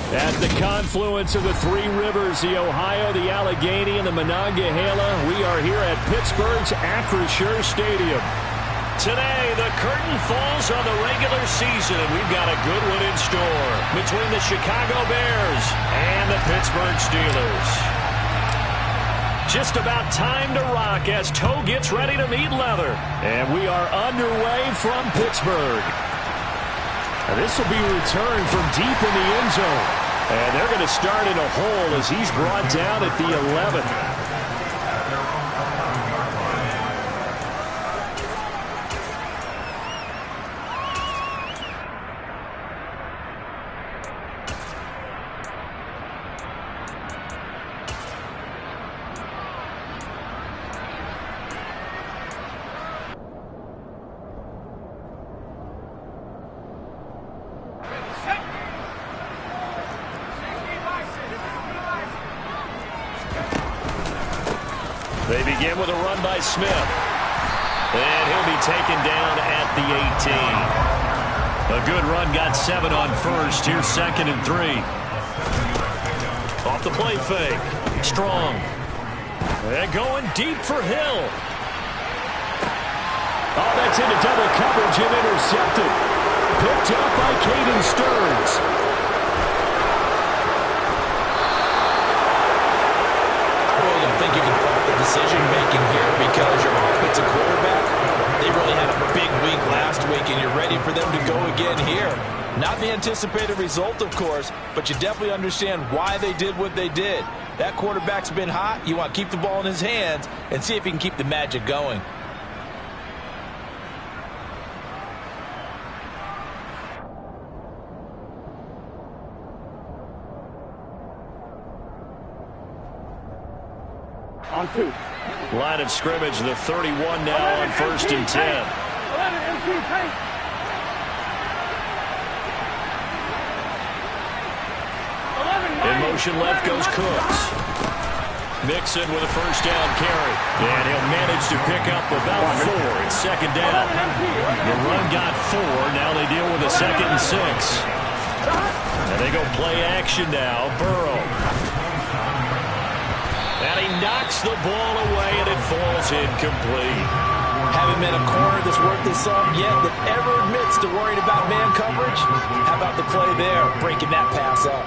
At the confluence of the three rivers, the Ohio, the Allegheny, and the Monongahela, we are here at Pittsburgh's Acrisure Stadium. Today, the curtain falls on the regular season, and we've got a good one in store between the Chicago Bears and the Pittsburgh Steelers. Just about time to rock as toe gets ready to meet leather. And we are underway from Pittsburgh. And this will be returned from deep in the end zone. And they're going to start in a hole as he's brought down at the 11. They begin with a run by Smith. And he'll be taken down at the 18. A good run, got 7 on first. Here's 2nd and 3. Off the play fake. Strong. And going deep for Hill. Oh, that's into double coverage and intercepted. Picked up by Caden Stearns. I think you can fault the decision-making here because your offensive quarterback, they really had a big week last week, and you're ready for them to go again here. Not the anticipated result, of course, but you definitely understand why they did what they did. That quarterback's been hot. You want to keep the ball in his hands and see if he can keep the magic going. On 2. Line of scrimmage, the 31 now on 1st and 10. In motion left goes Cooks. Mixon with a first down carry. And he'll manage to pick up about 4. It's 2nd down. The run got 4. Now they deal with a 2nd and 6. And they go play action now. Burrow. And he knocks the ball away, and it falls incomplete. Haven't met a corner that's worth his salt yet that ever admits to worrying about man coverage. How about the play there, breaking that pass up?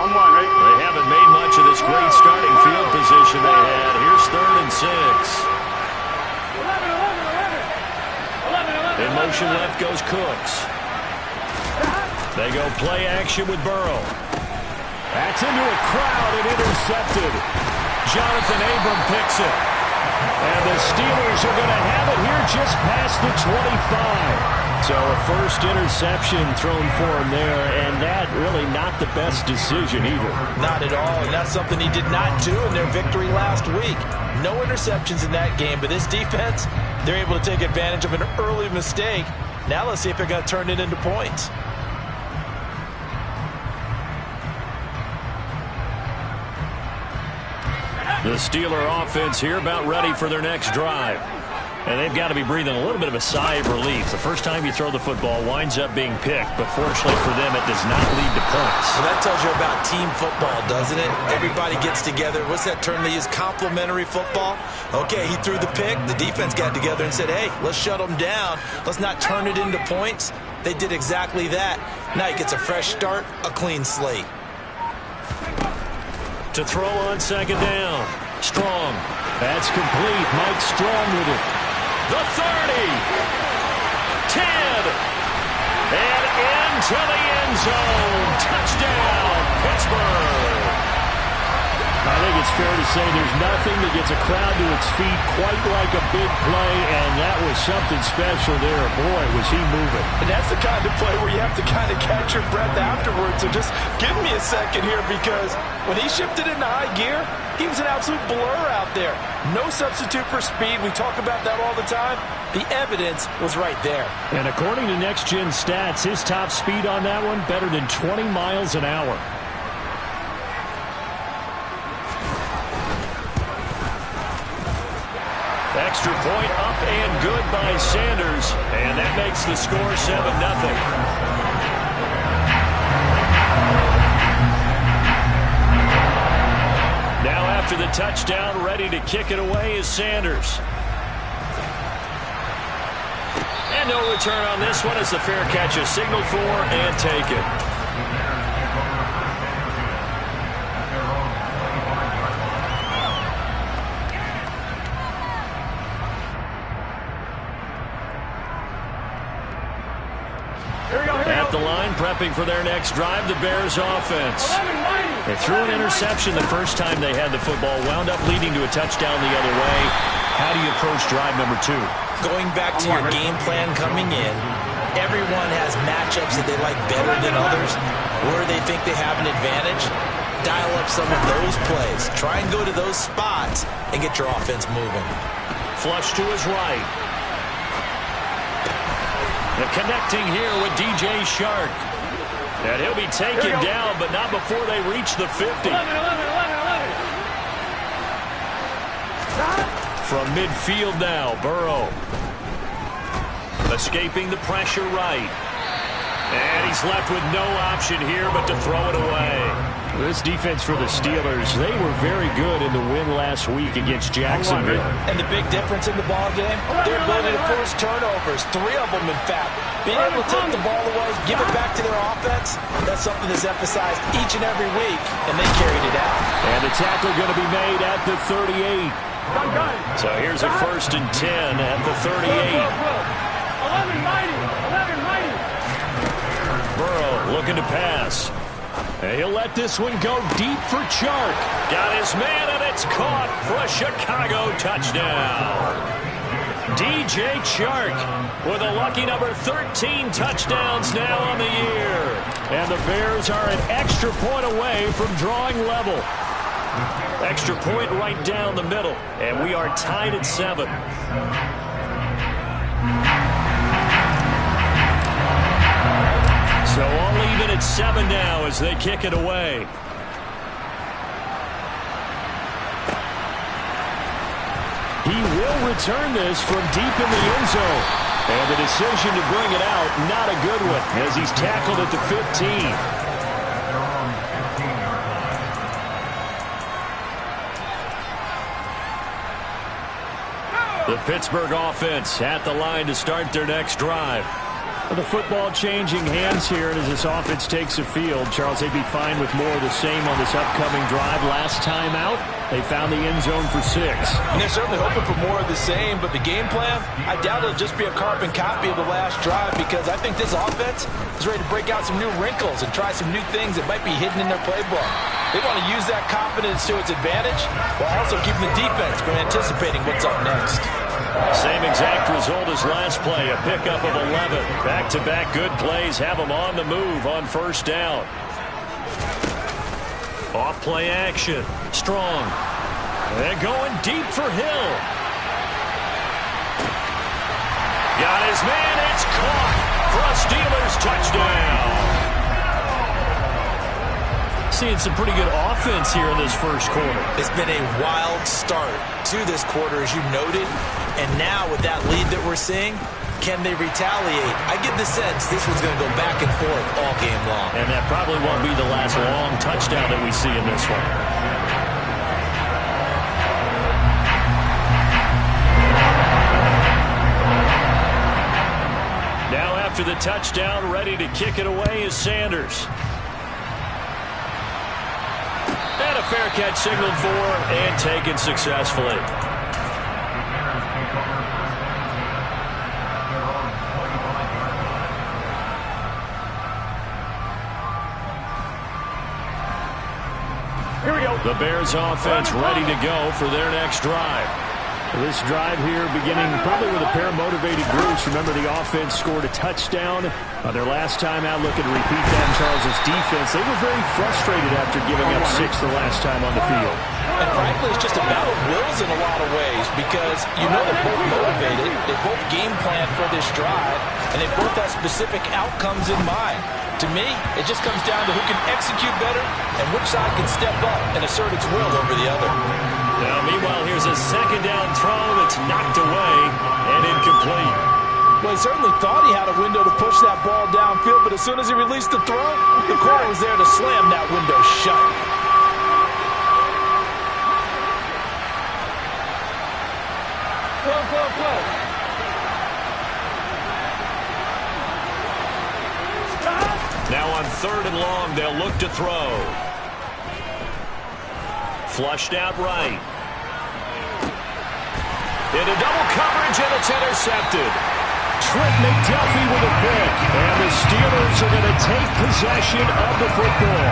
On 1, right? They haven't made much of this great starting field position they had. Here's 3rd and 6. In motion left goes Cooks. They go play action with Burrow. That's into a crowd and intercepted. Jonathan Abram picks it. And the Steelers are going to have it here just past the 25. So a first interception thrown for him there, and that really not the best decision either. Not at all, and that's something he did not do in their victory last week. No interceptions in that game, but this defense, they're able to take advantage of an early mistake. Now let's see if they're going to turn it into points. The Steeler offense here about ready for their next drive. And they've got to be breathing a little bit of a sigh of relief. The first time you throw the football winds up being picked, but fortunately for them, it does not lead to points. Well, that tells you about team football, doesn't it? Everybody gets together. What's that term they use? Complementary football? Okay, he threw the pick. The defense got together and said, hey, let's shut them down. Let's not turn it into points. They did exactly that. Now he gets a fresh start, a clean slate. To throw on 2nd down. Strong. That's complete. Mike Strong with it. The 30. 10. And into the end zone. Touchdown, Pittsburgh. I think it's fair to say there's nothing that gets a crowd to its feet quite like a big play, and that was something special there. Boy, was he moving. And that's the kind of play where you have to kind of catch your breath afterwards. So just give me a second here, because when he shifted into high gear, he was an absolute blur out there. No substitute for speed. We talk about that all the time. The evidence was right there. And according to Next Gen Stats, his top speed on that one, better than 20 miles an hour. Extra point up and good by Sanders, and that makes the score 7-0. Now after the touchdown, ready to kick it away is Sanders. And no return on this one as the fair catch is signaled for and taken. At the line, prepping for their next drive, the Bears offense. They threw an interception the first time they had the football, wound up leading to a touchdown the other way. How do you approach drive number 2? Going back to your game plan coming in, everyone has matchups that they like better than others, where they think they have an advantage. Dial up some of those plays. Try and go to those spots and get your offense moving. Flush to his right. The connecting here with DJ Shark. And he'll be taken down, but not before they reach the 50. 11. From midfield now, Burrow. Escaping the pressure right. And he's left with no option here but to throw it away. This defense for the Steelers, they were very good in the win last week against Jacksonville. And the big difference in the ball game, their ability to force turnovers, 3 of them in fact. Being able to take the ball away, give it back to their offense, that's something that's emphasized each and every week, and they carried it out. And the tackle going to be made at the 38. So here's a 1st and 10 at the 38. 11 Burrow looking to pass. And he'll let this one go deep for Chark. Got his man, and it's caught for a Chicago touchdown. DJ Chark with a lucky number 13 touchdowns now on the year. And the Bears are an extra point away from drawing level. Extra point right down the middle. And we are tied at 7. So all even at 7 now as they kick it away. He will return this from deep in the end zone. And the decision to bring it out, not a good one, as he's tackled at the 15. The Pittsburgh offense at the line to start their next drive. The football changing hands here, and as this offense takes the field, Charles, they'd be fine with more of the same on this upcoming drive. Last time out, they found the end zone for 6. And they're certainly hoping for more of the same, but the game plan, I doubt it'll just be a carbon copy of the last drive, because I think this offense is ready to break out some new wrinkles and try some new things that might be hidden in their playbook. They want to use that confidence to its advantage while also keeping the defense from anticipating what's up next. Same exact result as last play, a pickup of 11. Back-to-back good plays have them on the move on 1st down. Off play action. Strong. They're going deep for Hill. Got his man. It's caught for a Steelers touchdown. Seeing some pretty good offense here in this first quarter. It's been a wild start to this quarter, as you noted. And now with that lead that we're seeing, can they retaliate? I get the sense this one's going to go back and forth all game long. And that probably won't be the last long touchdown that we see in this one. Now after the touchdown, ready to kick it away is Sanders. And a fair catch signaled for and taken successfully. Here we go. The Bears offense ready to go for their next drive. This drive here beginning probably with a pair of motivated groups. Remember, the offense scored a touchdown on their last time out. Looking to repeat that in Charles' defense. They were very frustrated after giving up 6 the last time on the field. And frankly, it's just a battle of wills in a lot of ways, because you know they're both motivated. They both game plan for this drive, and they both have specific outcomes in mind. To me, it just comes down to who can execute better and which side can step up and assert its will over the other. Now, meanwhile, here's a 2nd down throw that's knocked away and incomplete. he certainly thought he had a window to push that ball downfield, but as soon as he released the throw, the corner was there to slam that window shut. Now on 3rd and long, they'll look to throw. Flushed out right. Into double coverage, and it's intercepted. Trent McDuffie with a pick. And the Steelers are going to take possession of the football.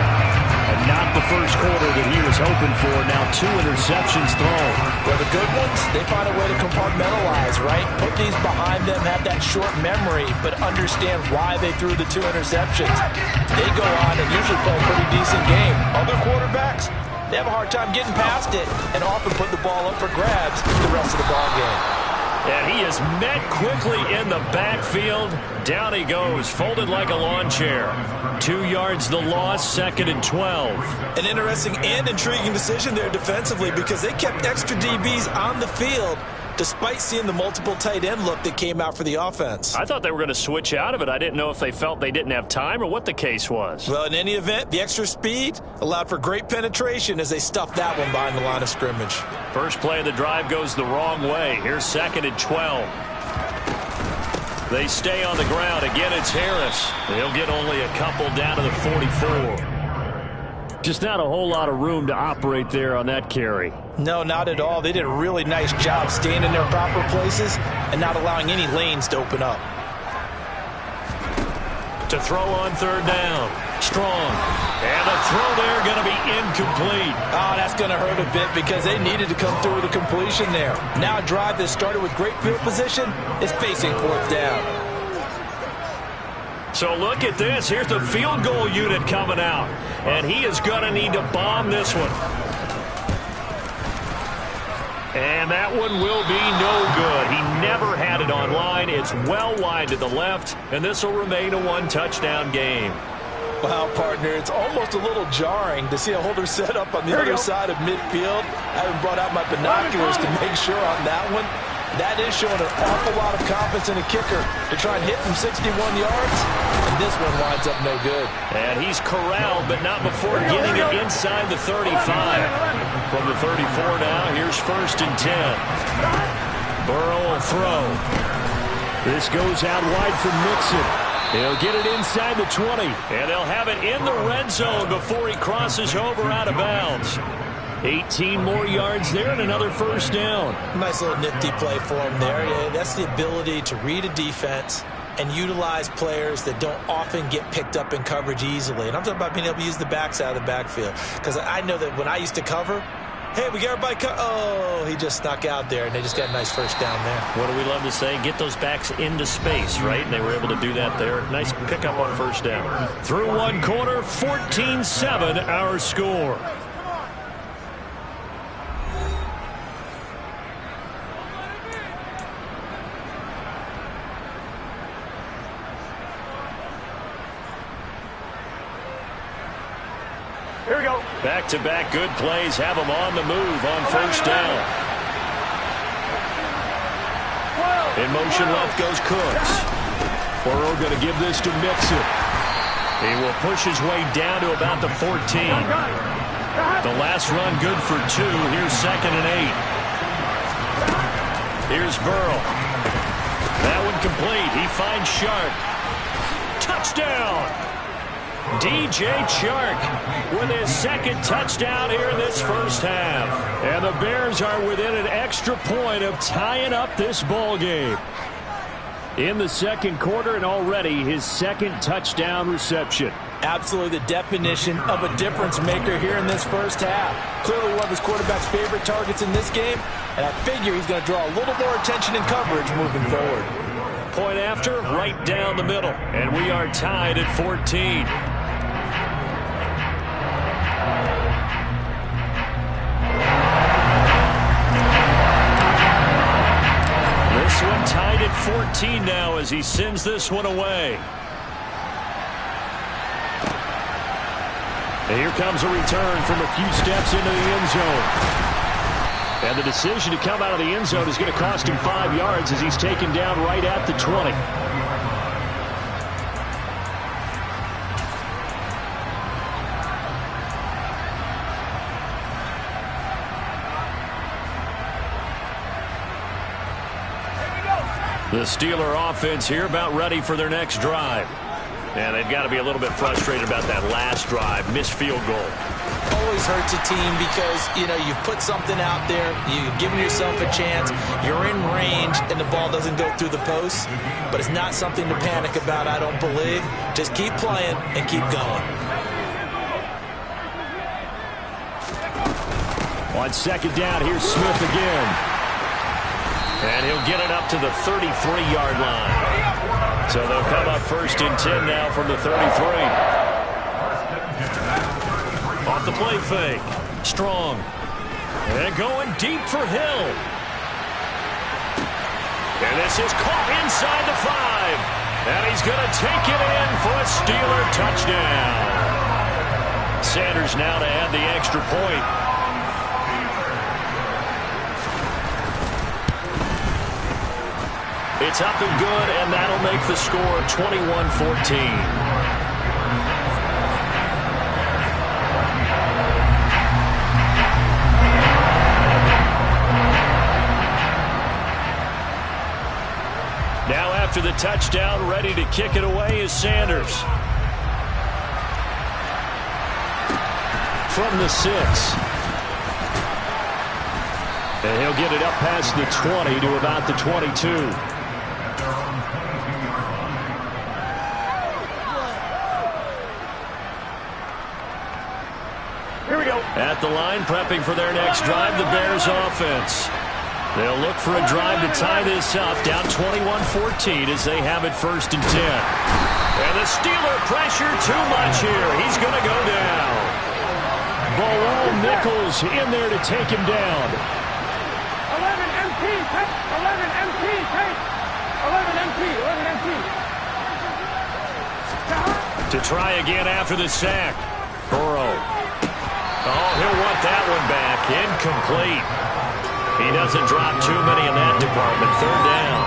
And not the first quarter that he was hoping for. Now 2 interceptions thrown. Well, the good ones, they find a way to compartmentalize, right? Put these behind them, have that short memory, but understand why they threw the 2 interceptions. They go on and usually play a pretty decent game. Other quarterbacks, they have a hard time getting past it and often put the ball up for grabs the rest of the ball game. And he is met quickly in the backfield. Down he goes, folded like a lawn chair. 2 yards the loss, 2nd and 12. An interesting and intriguing decision there defensively because they kept extra DBs on the field despite seeing the multiple tight end look that came out for the offense. I thought they were going to switch out of it. I didn't know if they felt they didn't have time or what the case was. Well, in any event, the extra speed allowed for great penetration as they stuffed that one behind the line of scrimmage. First play of the drive goes the wrong way. Here's 2nd and 12. They stay on the ground. Again, it's Harris. They'll get only a couple down to the 44. Just not a whole lot of room to operate there on that carry. No, not at all. They did a really nice job staying in their proper places and not allowing any lanes to open up. To throw on 3rd down. Strong. And the throw there going to be incomplete. Oh, that's going to hurt a bit because they needed to come through with a completion there. Now a drive that started with great field position is facing 4th down. So look at this. Here's the field goal unit coming out. And he is going to need to bomb this one. And that one will be no good. He never had it on line. It's well wide to the left. And this will remain a 1-touchdown game. Wow, partner, it's almost a little jarring to see a holder set up on the other side of midfield. I haven't brought out my binoculars to make sure on that one. That is showing an awful lot of confidence in a kicker to try and hit from 61 yards. And this one winds up no good. And he's corralled, but not before getting it inside the 35. From the 34 now, here's 1st and 10. Burrow will throw. This goes out wide for Mixon. He'll get it inside the 20. And they'll have it in the red zone before he crosses over out of bounds. 18 more yards there and another 1st down. Nice little nifty play for him there. Yeah, that's the ability to read a defense and utilize players that don't often get picked up in coverage easily. And I'm talking about being able to use the backside of the backfield. Because I know that when I used to cover, hey, we got everybody oh, he just snuck out there, and they just got a nice 1st down there. What do we love to say? Get those backs into space, right? And they were able to do that there. Nice pickup on 1st down. Through one quarter, 14-7 our score. Here we go. Back-to-back good plays have them on the move on 1st down. In motion left goes Cooks. Burrow going to give this to Mixon. He will push his way down to about the 14. The last run good for 2. Here's 2nd and 8. Here's Burrow. That one complete. He finds Shark. Touchdown! DJ Chark with his 2nd touchdown here in this 1st half. And the Bears are within an extra point of tying up this ball game. In the 2nd quarter and already his 2nd touchdown reception. Absolutely the definition of a difference maker here in this 1st half. Clearly one of his quarterback's favorite targets in this game. And I figure he's going to draw a little more attention and coverage moving forward. Point after, right down the middle. And we are tied at 14. This one tied at 14 now as he sends this one away. And here comes a return from a few steps into the end zone. And the decision to come out of the end zone is going to cost him 5 yards as he's taken down right at the 20. The Steeler offense here about ready for their next drive. And they've got to be a little bit frustrated about that last drive, missed field goal. Always hurts a team because, you know, you've put something out there, you've given yourself a chance, you're in range, and the ball doesn't go through the post. But it's not something to panic about, I don't believe. Just keep playing and keep going. On second down, here's Smith again. And he'll get it up to the 33-yard line. So they'll come up first and 10 now from the 33. Off the play fake. Strong. And going deep for Hill. And this is caught inside the 5. And he's going to take it in for a Steeler touchdown. Sanders now to add the extra point. It's up and good, and that'll make the score 21-14. Now after the touchdown, ready to kick it away is Sanders. From the 6. And he'll get it up past the 20 to about the 22. At the line, prepping for their next drive, the Bears offense. They'll look for a drive to tie this up, down 21-14 as they have it first and 10. And the Steeler pressure too much here. He's going to go down. Below Nichols in there to take him down. 11 MT, 11 MT, 11 MT, 11 MT. To try again after the sack. Burrow. Oh, he'll want that one back. Incomplete. He doesn't drop too many in that department. Third down.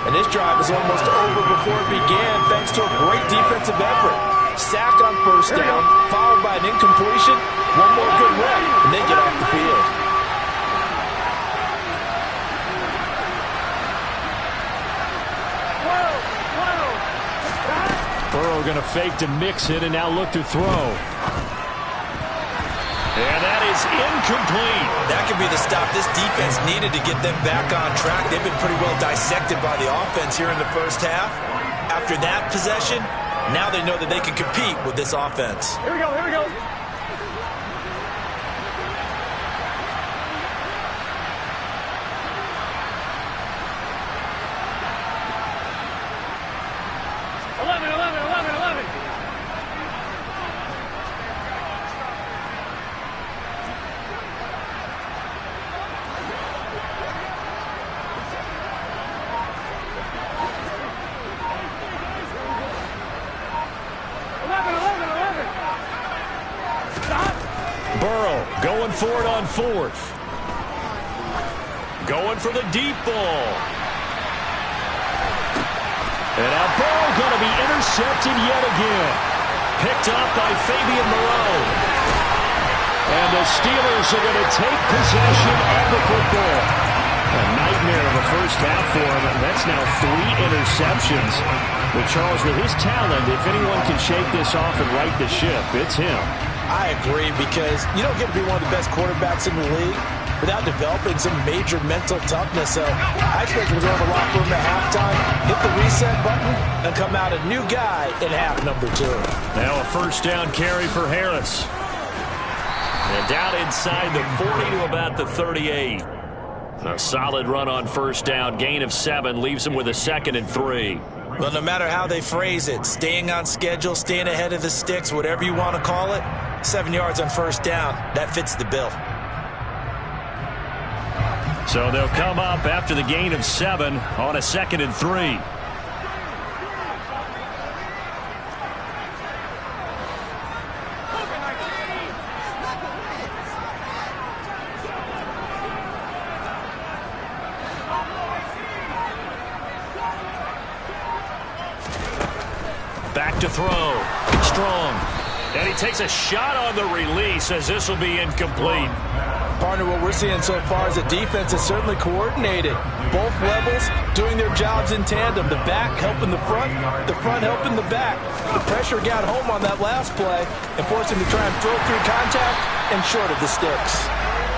And this drive is almost over before it began thanks to a great defensive effort. Sack on first down, followed by an incompletion. One more good rep, and they get off the field. Burrow going to fake to mix it and now look to throw. And that is incomplete. That could be the stop this defense needed to get them back on track. They've been pretty well dissected by the offense here in the first half. After that possession, now they know that they can compete with this offense. Here we go, here we go. Going for it on fourth. Going for the deep ball. And now Burrow going to be intercepted yet again. Picked up by Fabian Moreau. And the Steelers are going to take possession of the football. A nightmare of a first half for him, and that's now 3 interceptions. But Charles, with his talent, if anyone can shake this off and right the ship, it's him. I agree, because you don't get to be one of the best quarterbacks in the league without developing some major mental toughness. So I expect him to go in the locker room at halftime, hit the reset button, and come out a new guy in half number 2. Now a first down carry for Harris. And down inside the 40 to about the 38. A solid run on first down. Gain of 7 leaves him with a 2nd and 3. Well, no matter how they phrase it, staying on schedule, staying ahead of the sticks, whatever you want to call it, 7 yards on first down, that fits the bill. So they'll come up after the gain of 7 on a 2nd and 3. Back to throw. Strong. And he takes a shot on the release as this will be incomplete. Partner, what we're seeing so far is the defense is certainly coordinated. Both levels doing their jobs in tandem. The back helping the front helping the back. The pressure got home on that last play and forced him to try and throw through contact and short of the sticks.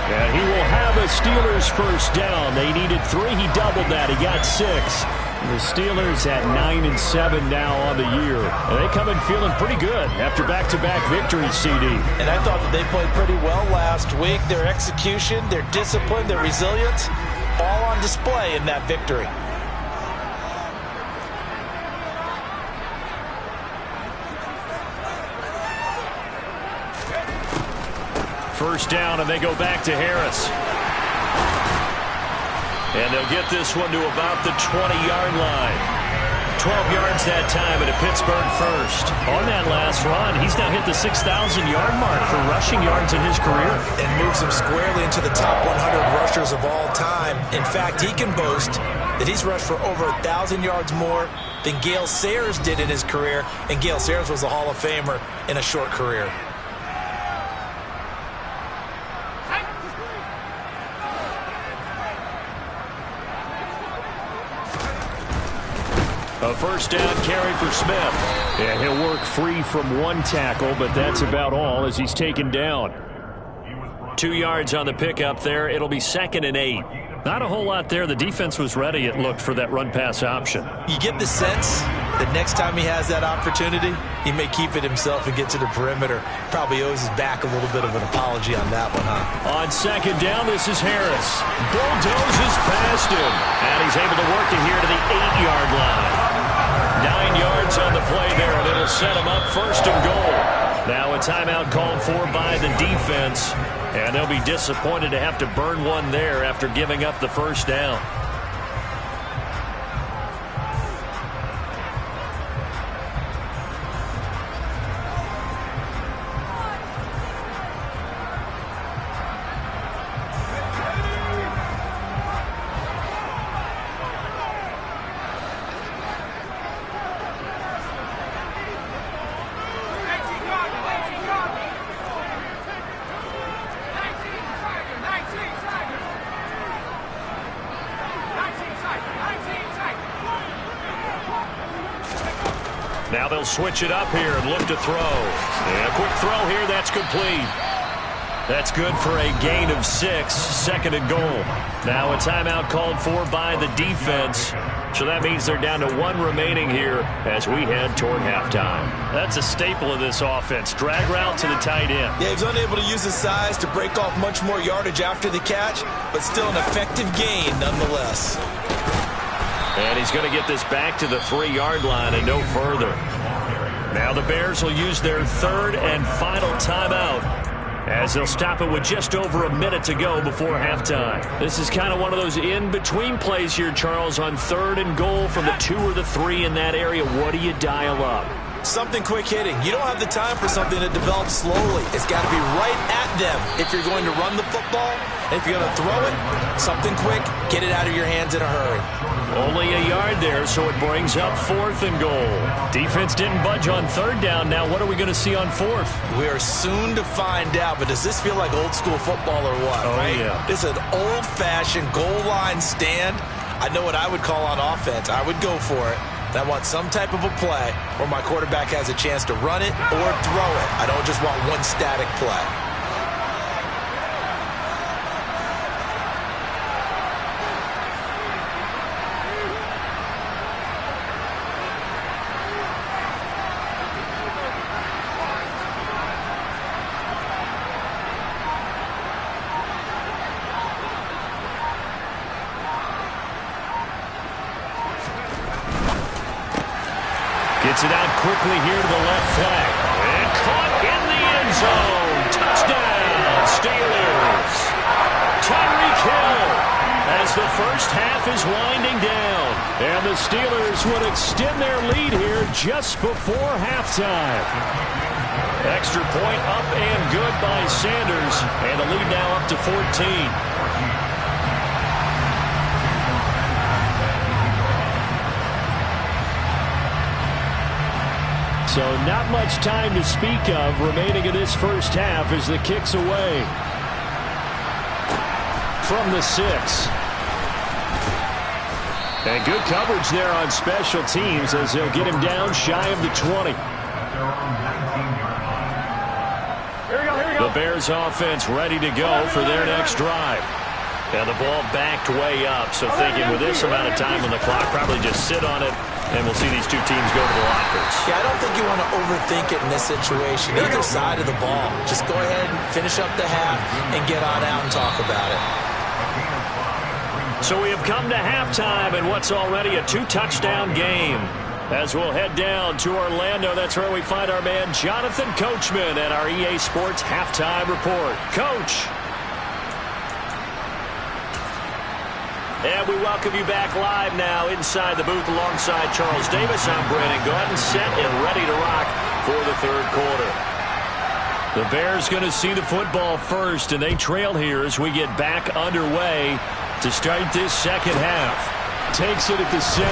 And he will have a Steelers first down. They needed 3. He doubled that. He got 6. The Steelers at 9-7 now on the year. And they come in feeling pretty good after back-to-back victories, CD. And I thought that they played pretty well last week. Their execution, their discipline, their resilience, all on display in that victory. First down, and they go back to Harris. And they'll get this one to about the 20-yard line. 12 yards that time at a Pittsburgh first. On that last run, he's now hit the 6,000-yard mark for rushing yards in his career. And moves him squarely into the top 100 rushers of all time. In fact, he can boast that he's rushed for over 1,000 yards more than Gale Sayers did in his career. And Gale Sayers was a Hall of Famer in a short career. A first down carry for Smith. Yeah, he'll work free from one tackle, but that's about all as he's taken down. 2 yards on the pickup there. It'll be 2nd and 8. Not a whole lot there. The defense was ready, it looked, for that run-pass option. You get the sense that next time he has that opportunity, he may keep it himself and get to the perimeter. Probably owes his back a little bit of an apology on that one, huh? On 2nd down, this is Harris. Bulldozes past him. And he's able to work it here to the 8-yard line. 9 yards on the play there, and it'll set him up 1st and goal. Now a timeout called for by the defense, and they'll be disappointed to have to burn one there after giving up the first down. Now they'll switch it up here and look to throw. And a quick throw here, that's complete. That's good for a gain of 6, 2nd and goal. Now a timeout called for by the defense. So that means they're down to 1 remaining here as we head toward halftime. That's a staple of this offense. Drag route to the tight end. Yeah, he was unable to use his size to break off much more yardage after the catch, but still an effective gain nonetheless. And he's going to get this back to the 3-yard line and no further. Now the Bears will use their 3rd and final timeout as they'll stop it with just over a minute to go before halftime. This is kind of one of those in-between plays here, Charles, on 3rd and goal from the 2 or the 3 in that area. What do you dial up? Something quick hitting. You don't have the time for something that develops slowly. It's got to be right at them if you're going to run the football. And if you're going to throw it, something quick, get it out of your hands in a hurry. Only a yard there, so it brings up 4th and goal. Defense didn't budge on 3rd down. Now what are we going to see on 4th? We are soon to find out, but does this feel like old school football or what? Oh, right? Yeah. This is an old-fashioned goal line stand. I know what I would call on offense. I would go for it. I want some type of a play where my quarterback has a chance to run it or throw it. I don't just want one static play. Gets it out quickly here to the left flank. And caught in the end zone. Touchdown, Steelers. Tyreek Hill as the first half is winding down. And the Steelers would extend their lead here just before halftime. Extra point up and good by Sanders. And the lead now up to 14. So not much time to speak of remaining in this first half as the kick's away. From the 6. And good coverage there on special teams as they'll get him down shy of the 20. Here we go. The Bears offense ready to go for their next drive. And the ball backed way up, so thinking with this amount of time on the clock, probably just sit on it, and we'll see these two teams go to the lockers. Yeah, I don't think you want to overthink it in this situation. Either side of the ball. Just go ahead and finish up the half and get on out and talk about it. So we have come to halftime in what's already a 2-touchdown game. As we'll head down to Orlando, that's where we find our man Jonathan Coachman at our EA Sports Halftime Report. Coach. And we welcome you back live now inside the booth alongside Charles Davis. I'm Brandon Gaudin, set and ready to rock for the third quarter. The Bears going to see the football first, and they trail here as we get back underway to start this second half. Takes it at the 7.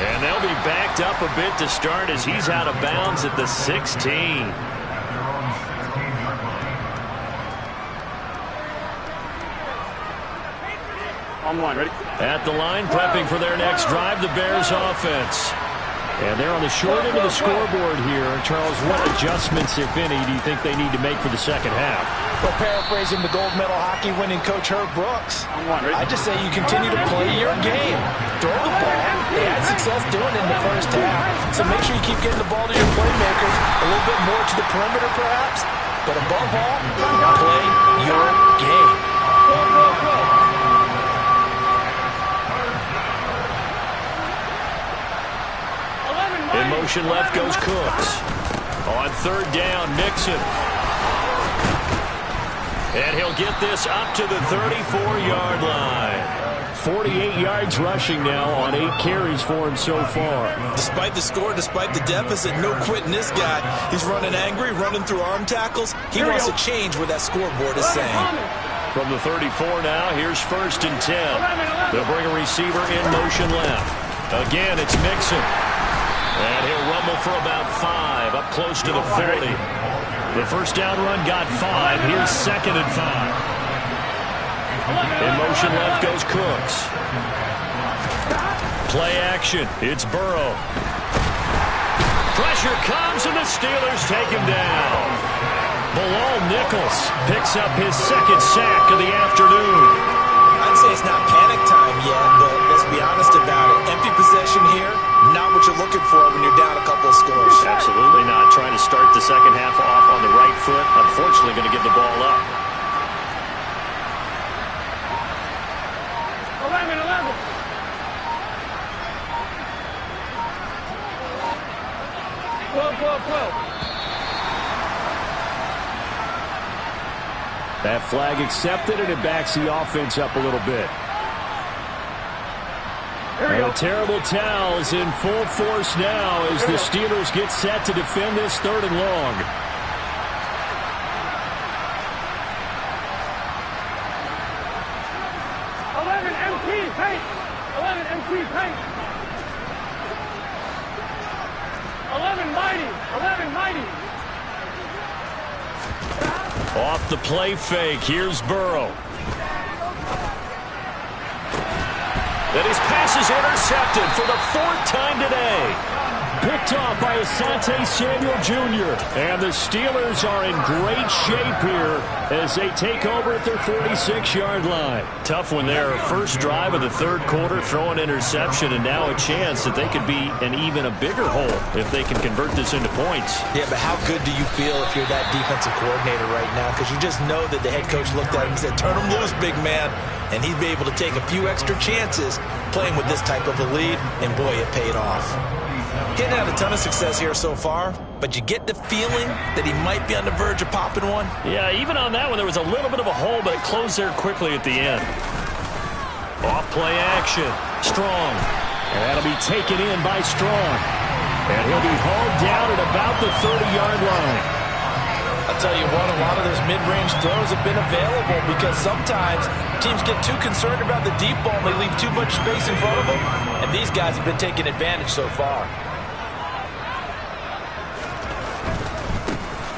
And they'll be backed up a bit to start as he's out of bounds at the 16. Ready? At the line, prepping for their next drive, the Bears offense. And they're on the short end of the scoreboard here. Charles, what adjustments, if any, do you think they need to make for the second half? Well, paraphrasing the gold medal hockey winning coach Herb Brooks, I just say you continue to play your game. Throw the ball. They had success doing it in the first half. So make sure you keep getting the ball to your playmakers, a little bit more to the perimeter perhaps. But above all, play your game. In motion left goes Cooks. On third down, Mixon. And he'll get this up to the 34-yard line. 48 yards rushing now on 8 carries for him so far. Despite the score, despite the deficit, no quitting this guy. He's running angry, running through arm tackles. He wants to change what that scoreboard is saying. From the 34 now, here's 1st and 10. They'll bring a receiver in motion left. Again, it's Mixon. And he'll rumble for about 5, up close to the 40. The first down run got 5. Here's 2nd and 5. In motion left goes Cooks. Play action. It's Burrow. Pressure comes, and the Steelers take him down. Bilal Nichols picks up his 2nd sack of the afternoon. I'd say it's not panic time yet, but let's be honest about it. Empty possession here, not what you're looking for when you're down a couple of scores. Absolutely not. Trying to start the second half off on the right foot. Unfortunately, going to give the ball up. 11. That flag accepted, and it backs the offense up a little bit. And the terrible towels in full force now as the Steelers get set to defend this 3rd and long. Off the play fake, here's Burrow. And his pass is intercepted for the 4th time today. Picked off by Asante Samuel Jr. And the Steelers are in great shape here as they take over at their 46-yard line. Tough one there. First drive of the 3rd quarter, throw an interception, and now a chance that they could be in even a bigger hole if they can convert this into points. Yeah, but how good do you feel if you're that defensive coordinator right now? Because you just know that the head coach looked at him and said, turn him loose, big man. And he'd be able to take a few extra chances playing with this type of a lead, and boy, it paid off. He hadn't had a ton of success here so far, but you get the feeling that he might be on the verge of popping one. Yeah, even on that one, there was a little bit of a hole, but it closed there quickly at the end. Off play action. Strong. And that'll be taken in by Strong. And he'll be hauled down at about the 30-yard line. I'll tell you what, a lot of those mid-range throws have been available because sometimes teams get too concerned about the deep ball and they leave too much space in front of them, and these guys have been taking advantage so far.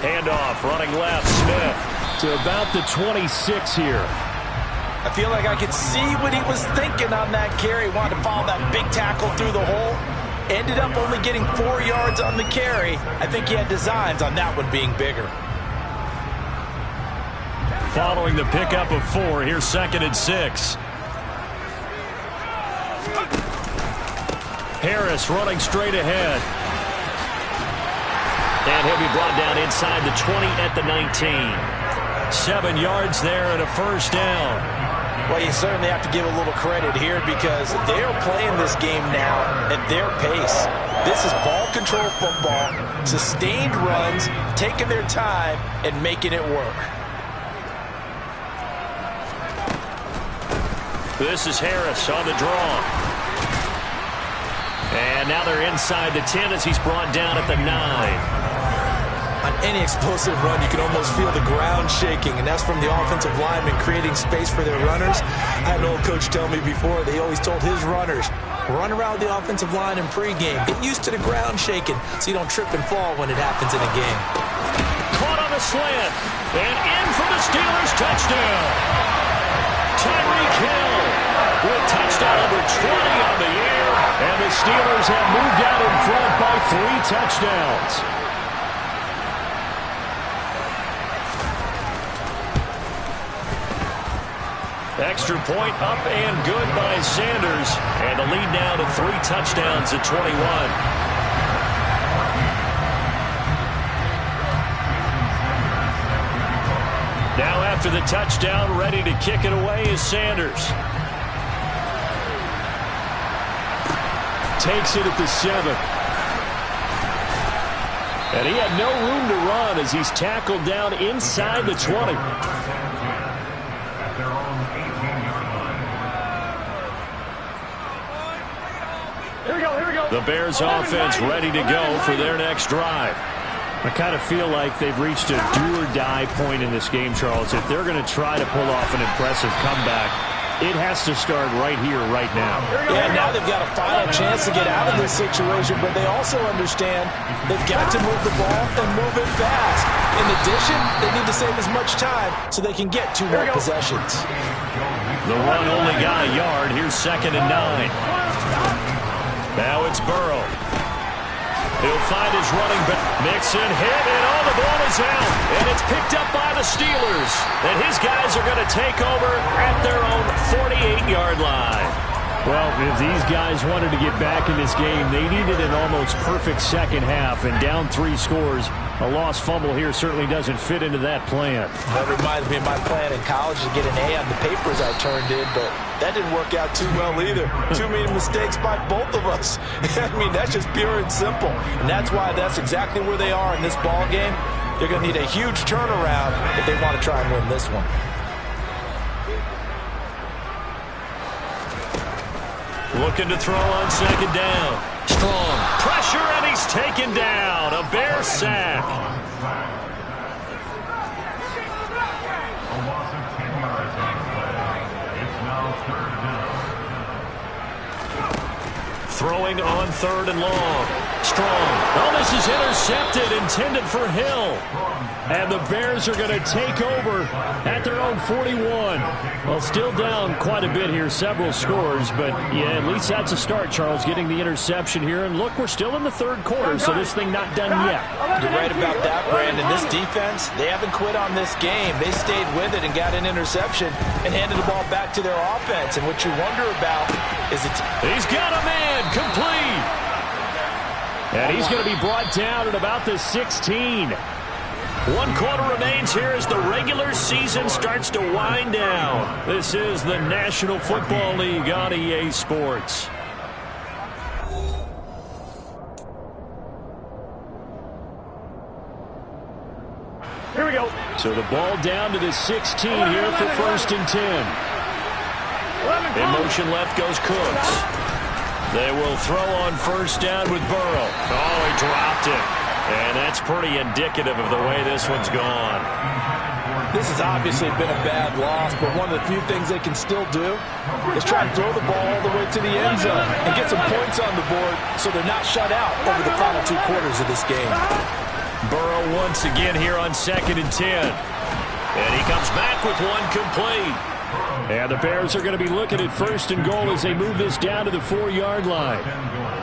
Handoff, running left, Smith to about the 26 here. I feel like I could see what he was thinking on that carry. Wanted to follow that big tackle through the hole. Ended up only getting 4 yards on the carry. I think he had designs on that one being bigger. Following the pickup of 4, here's 2nd and 6. Harris running straight ahead. And he'll be brought down inside the 20 at the 19. 7 yards there and a first down. Well, you certainly have to give a little credit here because they are playing this game now at their pace. This is ball control football, sustained runs, taking their time and making it work. This is Harris on the draw. And now they're inside the 10 as he's brought down at the 9. On any explosive run, you can almost feel the ground shaking, and that's from the offensive linemen creating space for their runners. I had an old coach tell me before, they always told his runners, run around the offensive line in pregame. Get used to the ground shaking so you don't trip and fall when it happens in a game. Caught on the slant, and in for the Steelers touchdown. Tyreek Hill with touchdown number 20 on the year, and the Steelers have moved out in front by 3 touchdowns. Extra point up and good by Sanders. And the lead now to 3 touchdowns at 21. Now after the touchdown, ready to kick it away is Sanders. Takes it at the 7. And he had no room to run as he's tackled down inside the 20. The Bears offense ready to go for their next drive. I kind of feel like they've reached a do-or-die point in this game, Charles. If they're going to try to pull off an impressive comeback, it has to start right here, right now. Yeah, now they've got a final chance to get out of this situation, but they also understand they've got to move the ball and move it fast. In addition, they need to save as much time so they can get 2 more possessions. The run only got a yard. Here's 2nd and 9. Now it's Burrow. He'll find his running back. Mixon hit, and the ball is out. And it's picked up by the Steelers. And his guys are going to take over at their own 48-yard line. Well, if these guys wanted to get back in this game, they needed an almost perfect second half. And down 3 scores, a lost fumble here certainly doesn't fit into that plan. That reminds me of my plan in college to get an A on the papers I turned in, but that didn't work out too well either. Too many mistakes by both of us. I mean, that's just pure and simple. And that's why that's exactly where they are in this ball game. They're going to need a huge turnaround if they want to try and win this one. Looking to throw on 2nd down. Strong pressure, and he's taken down. A Bear sack. Throwing on 3rd and long. Strong. Oh, this is intercepted, intended for Hill. And the Bears are going to take over at their own 41. Well, still down quite a bit here, several scores. But, yeah, at least that's a start, Charles, getting the interception here. And, look, we're still in the 3rd quarter, so this thing not done yet. You're right about that, Brandon. This defense, they haven't quit on this game. They stayed with it and got an interception and handed the ball back to their offense. And what you wonder about is he's got a man complete. And he's going to be brought down at about the 16. 1 quarter remains here as the regular season starts to wind down. This is the National Football League on EA Sports. Here we go. So the ball down to the 16 here for 1st and 10. In motion left goes Cooks. They will throw on 1st down with Burrow. Oh, he dropped it. And that's pretty indicative of the way this one's gone. This has obviously been a bad loss, but one of the few things they can still do is try and throw the ball all the way to the end zone and get some points on the board so they're not shut out over the final 2 quarters of this game. Burrow once again here on 2nd and 10. And he comes back with one complete. And the Bears are going to be looking at 1st and goal as they move this down to the 4-yard line.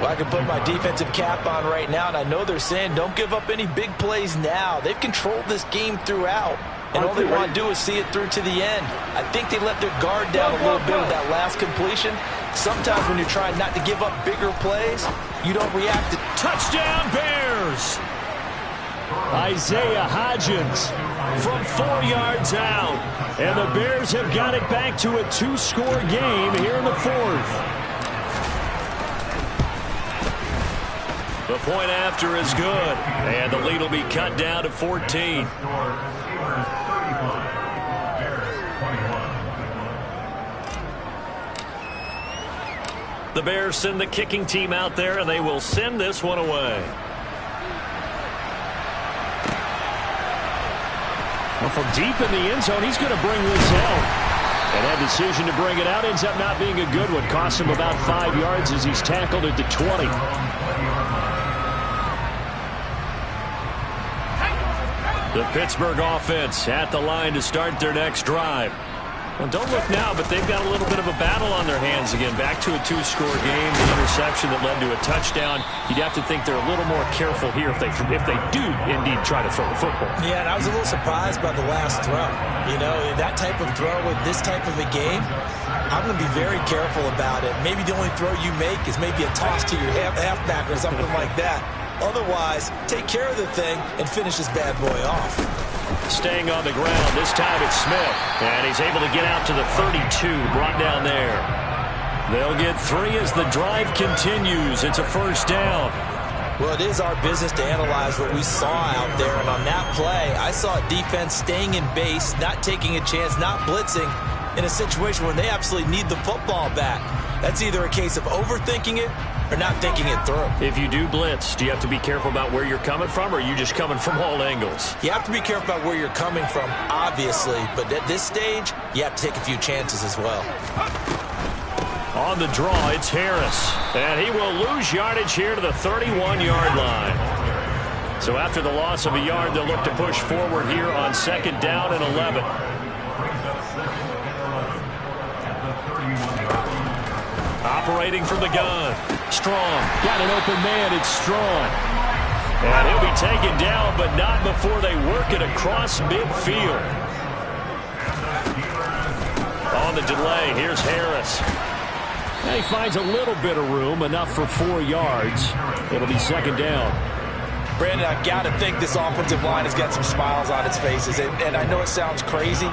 Well, I can put my defensive cap on right now, and I know they're saying don't give up any big plays now. They've controlled this game throughout, and all they want to do is see it through to the end. I think they let their guard down a little bit with that last completion. Sometimes when you're trying not to give up bigger plays, you don't react. Touchdown, Bears! Isaiah Hodgins from 4 yards out. And the Bears have got it back to a 2-score game here in the 4th. The point after is good. And the lead will be cut down to 14. The Bears send the kicking team out there, and they will send this one away. Well, from deep in the end zone, he's going to bring this out. And that decision to bring it out ends up not being a good one. Costs him about 5 yards as he's tackled at the 20. The Pittsburgh offense at the line to start their next drive. Well, don't look now, but they've got a little bit of a battle on their hands again. Back to a 2-score game. The interception that led to a touchdown. You'd have to think they're a little more careful here if they do indeed try to throw the football. Yeah, and I was a little surprised by the last throw. You know, that type of throw with this type of a game, I'm going to be very careful about it. Maybe the only throw you make is maybe a toss to your halfback or something like that. Otherwise, take care of the thing and finish this bad boy off. Staying on the ground, this time it's Smith. And he's able to get out to the 32, brought down there. They'll get 3 as the drive continues. It's a 1st down. Well, it is our business to analyze what we saw out there. And on that play, I saw a defense staying in base, not taking a chance, not blitzing in a situation where they absolutely need the football back. That's either a case of overthinking it or not thinking it through. If you do blitz, do you have to be careful about where you're coming from, or are you just coming from all angles? You have to be careful about where you're coming from, obviously, but at this stage, you have to take a few chances as well. On the draw, it's Harris, and he will lose yardage here to the 31-yard line. So after the loss of a yard, they'll look to push forward here on 2nd down and 11. Operating from the gun. Strong. Got an open man. It's Strong. And he'll be taken down, but not before they work it across midfield. On the delay, here's Harris. And he finds a little bit of room, enough for 4 yards. It'll be 2nd down. Brandon, I've got to think this offensive line has got some smiles on its faces. And I know it sounds crazy,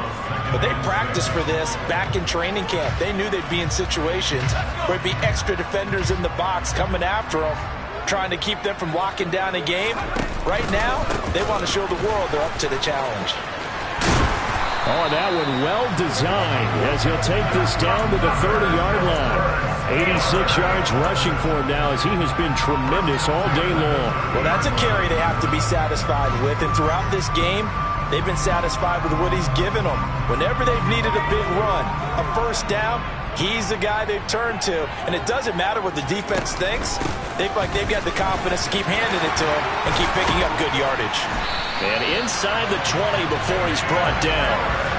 but they practiced for this back in training camp. They knew they'd be in situations where it'd be extra defenders in the box coming after them, trying to keep them from locking down a game. Right now, they want to show the world they're up to the challenge. Oh, that one well designed as he'll take this down to the 30-yard line. 86 yards rushing for him now as he has been tremendous all day long. Well, that's a carry they have to be satisfied with, and throughout this game, they've been satisfied with what he's given them. Whenever they've needed a big run, a 1st down, he's the guy they've turned to. And it doesn't matter what the defense thinks. They feel like they've got the confidence to keep handing it to him and keep picking up good yardage. And inside the 20 before he's brought down.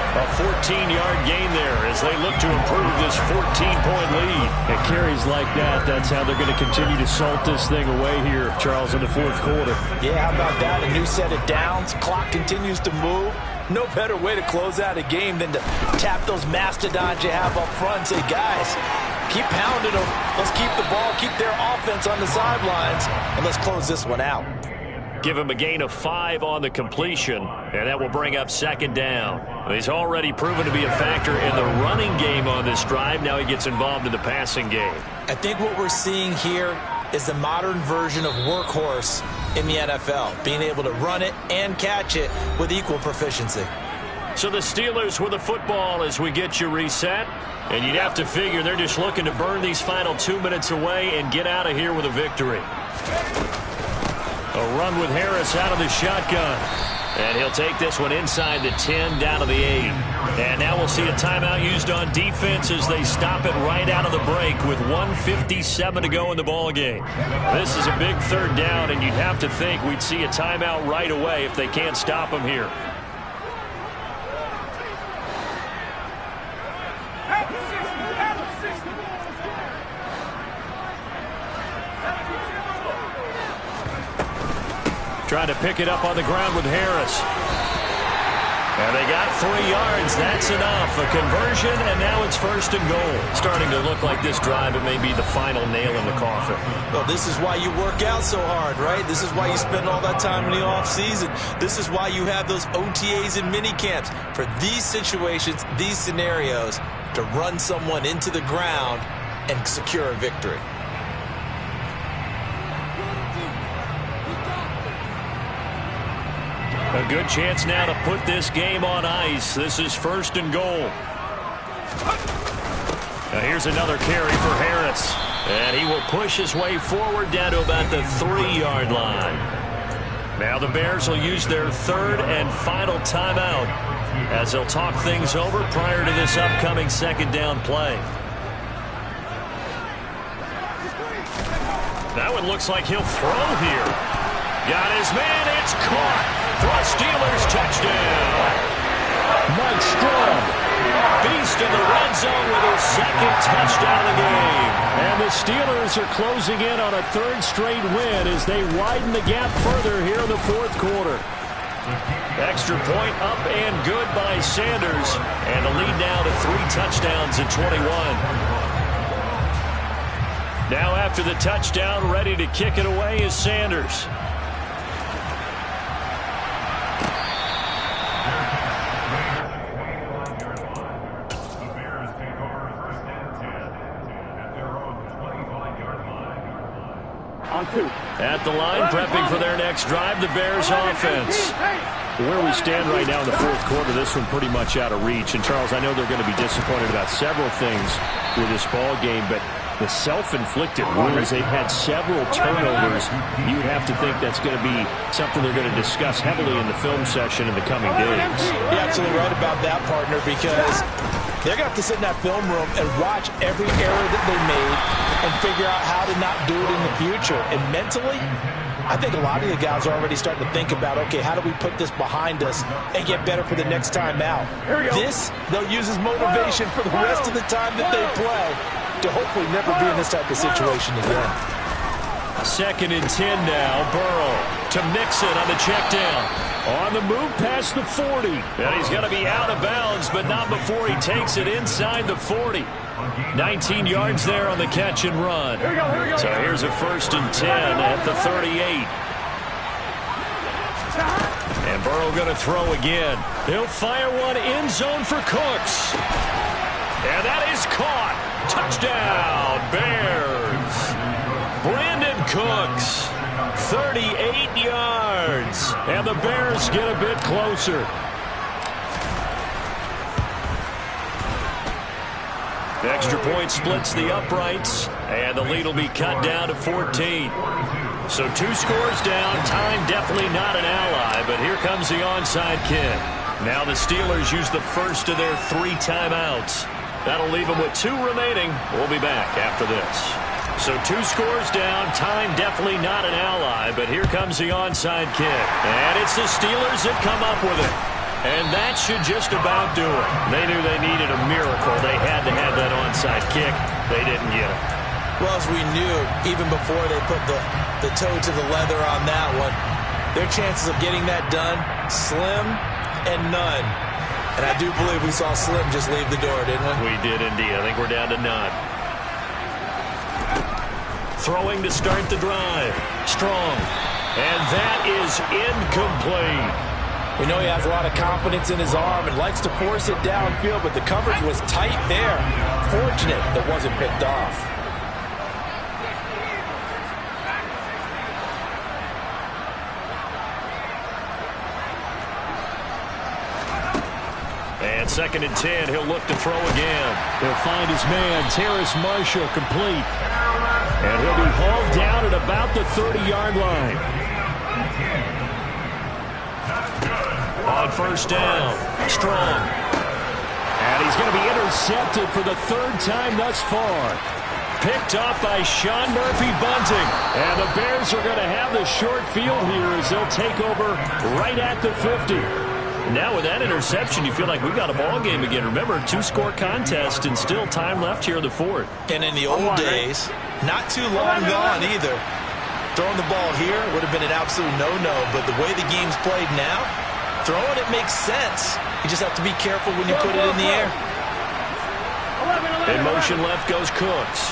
A 14-yard gain there as they look to improve this 14-point lead. And carries like that, that's how they're going to continue to salt this thing away here, Charles, in the 4th quarter. Yeah, how about that? A new set of downs. Clock continues to move. No better way to close out a game than to tap those mastodons you have up front and say, guys, keep pounding them. Let's keep the ball, keep their offense on the sidelines, and let's close this one out. Give him a gain of 5 on the completion, and that will bring up 2nd down. He's already proven to be a factor in the running game on this drive. Now he gets involved in the passing game. I think what we're seeing here is the modern version of workhorse in the NFL, being able to run it and catch it with equal proficiency. So the Steelers with the football as we get you reset. And you'd have to figure they're just looking to burn these final 2 minutes away and get out of here with a victory. A run with Harris out of the shotgun. And he'll take this one inside the 10, down to the 8. And now we'll see a timeout used on defense as they stop it right out of the break with 1:57 to go in the ballgame. This is a big third down, and you'd have to think we'd see a timeout right away if they can't stop him here. Trying to pick it up on the ground with Harris. And they got 3 yards. That's enough. A conversion, and now it's 1st and goal. Starting to look like this drive, it may be the final nail in the coffin. Well, this is why you work out so hard, right? This is why you spend all that time in the offseason. This is why you have those OTAs and mini camps. For these situations, these scenarios, to run someone into the ground and secure a victory. A good chance now to put this game on ice. This is 1st and goal. Now here's another carry for Harris. And he will push his way forward down to about the 3-yard line. Now the Bears will use their 3rd and final timeout as they'll talk things over prior to this upcoming 2nd down play. That one looks like he'll throw here. Got his man. It's caught. For a Steelers touchdown. Mike Strong. Beast in the red zone with his 2nd touchdown of the game. And the Steelers are closing in on a 3rd straight win as they widen the gap further here in the 4th quarter. Extra point up and good by Sanders. And the lead now to 3 touchdowns at 21. Now after the touchdown, ready to kick it away is Sanders. At the line, prepping for their next drive, the Bears offense. Where we stand right now in the 4th quarter, this one pretty much out of reach. And, Charles, I know they're going to be disappointed about several things with this ball game, but the self-inflicted wounds, they've had several turnovers. You'd have to think that's going to be something they're going to discuss heavily in the film session in the coming days. You're absolutely right about that, partner, because they're going to have to sit in that film room and watch every error that they made and figure out how to not do it in the future. And mentally, I think a lot of the guys are already starting to think about, okay, how do we put this behind us and get better for the next time out? This, they'll use as motivation for the rest of the time that they play to hopefully never be in this type of situation again. 2nd and 10 now. Burrow to Mixon on the check down. On the move past the 40. And he's going to be out of bounds, but not before he takes it inside the 40. 19 yards there on the catch and run. So here's a 1st and 10 at the 38. And Burrow going to throw again. He'll fire one end zone for Cooks. And that is caught. Touchdown, Bears. Brandon Cooks, 38 yards. And the Bears get a bit closer. The extra point splits the uprights, and the lead will be cut down to 14. So 2 scores down. Time definitely not an ally, but here comes the onside kick. Now the Steelers use the first of their 3 timeouts. That'll leave them with 2 remaining. We'll be back after this. So 2 scores down. Time definitely not an ally, but here comes the onside kick. And it's the Steelers that come up with it. And that should just about do it. They knew they needed a miracle. They had to have that onside kick. They didn't get it. Well, as we knew, even before they put the toe to the leather on that one, their chances of getting that done, slim and none. And I do believe we saw Slim just leave the door, didn't we? We did indeed. I think we're down to none. Throwing to start the drive. Strong. And that is incomplete. We know he has a lot of confidence in his arm and likes to force it downfield, but the coverage was tight there. Fortunate it wasn't picked off. And 2nd and 10, he'll look to throw again. He'll find his man, Terrace Marshall, complete. And he'll be hauled down at about the 30-yard line. On first down, Strong. And he's going to be intercepted for the third time thus far. Picked off by Sean Murphy-Bunting. And the Bears are going to have the short field here as they'll take over right at the 50. Now with that interception, you feel like we've got a ball game again. Remember, 2-score contest and still time left here in the fourth. And in the old days, not too long gone either. Throwing the ball here would have been an absolute no-no, but the way the game's played now, throwing it makes sense. You just have to be careful when you put it in the air. In motion left goes Cooks.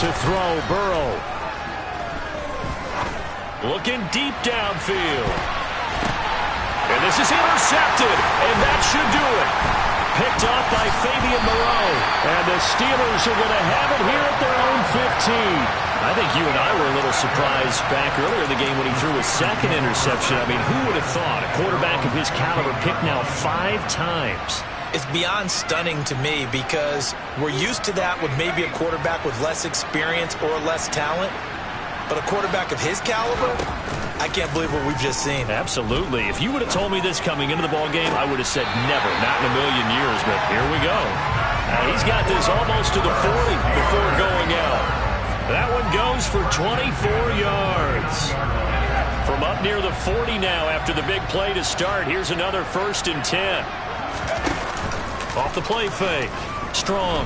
To throw, Burrow. Looking deep downfield. And this is intercepted, and that should do it. Picked off by Fabian Moreau. And the Steelers are going to have it here at their own 15. I think you and I were a little surprised back earlier in the game when he threw his second interception. I mean, who would have thought a quarterback of his caliber picked now 5 times? It's beyond stunning to me because we're used to that with maybe a quarterback with less experience or less talent. But a quarterback of his caliber, I can't believe what we've just seen. Absolutely. If you would have told me this coming into the ballgame, I would have said never, not in a million years. But here we go. Now he's got this almost to the 40 before going out. That one goes for 24 yards. From up near the 40 now after the big play to start. Here's another 1st and 10. Off the play fake. Strong.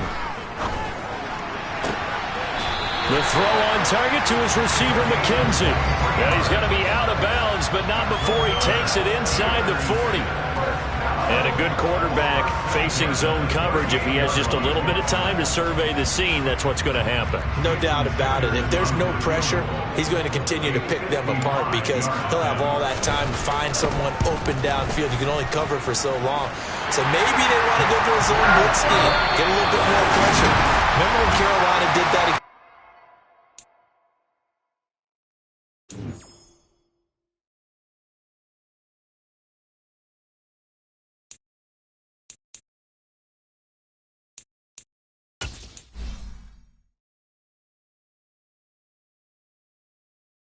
The throw on target to his receiver, McKenzie. And he's going to be out of bounds, but not before he takes it inside the 40. And a good quarterback facing zone coverage. If he has just a little bit of time to survey the scene, that's what's going to happen. No doubt about it. If there's no pressure, he's going to continue to pick them apart because he'll have all that time to find someone open downfield. You can only cover for so long. So maybe they want to go to a zone blitz scheme, get a little bit more pressure. Remember when Carolina did that?